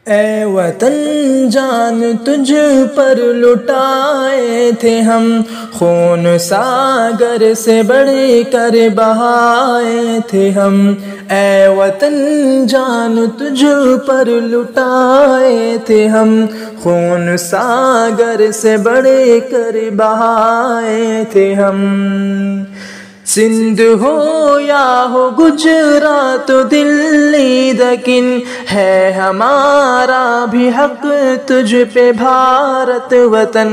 اے وطن جان تجھ پر لٹائے تھے ہم، خون ساگر سے بڑھ کر بہائے تھے ہم۔ اے وطن جان تجھ پر لٹائے تھے ہم، خون ساگر سے بڑھ کر بہائے تھے ہم۔ سندھ ہو یا ہو گجرات دلی لیکن ہے ہمارا بھی حق تجھ پہ بھارت وطن،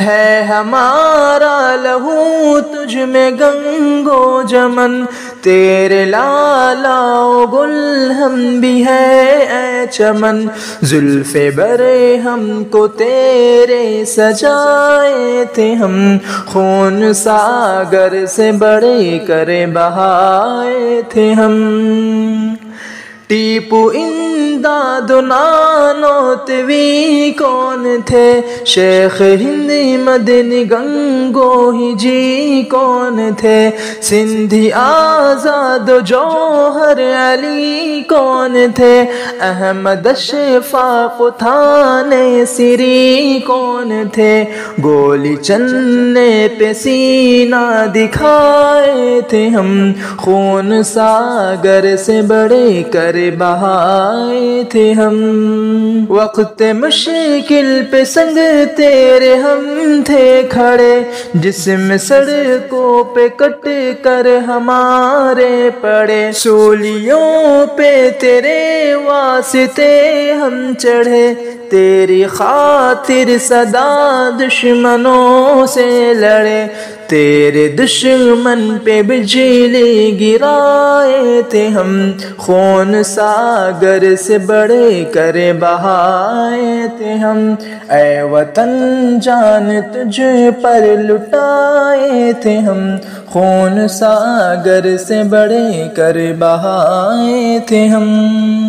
ہے ہمارا لہو تجھ میں گنگو جمن، تیرے لالا و گل ہم بھی ہے اے چمن، زلف برے ہم کو تیرے سجائے تھے ہم، خون ساگر سے بڑے کرے بہائے تھے ہم۔ ٹیپو امداد نانوتوی کون تھے، شیخ ہند مدنی گنگوہی جی کون تھے، سندھی آزاد جوہر علی کون تھے، احمد اشفاق تھانے سری کون تھے، گولی چلنے پہ سینہ دکھائے تھے ہم، خون ساگر سے بڑے کر بہائے تھے ہم۔ وقت مشکل پہ سنگ تیرے ہم تھے کھڑے، جسم سڑکوں پہ کٹ کر ہمارے پڑے، سولیوں پہ تیرے واسطے ہم چڑھے، تیری خاطر سدا دشمنوں سے لڑے، تیرے دشمن پہ بجلی گرائے تھے ہم، خون ساگر سے بڑے کر بہائے تھے ہم۔ اے وطن جان تجھ پر لٹائے تھے ہم، خون ساگر سے بڑے کر بہائے تھے ہم۔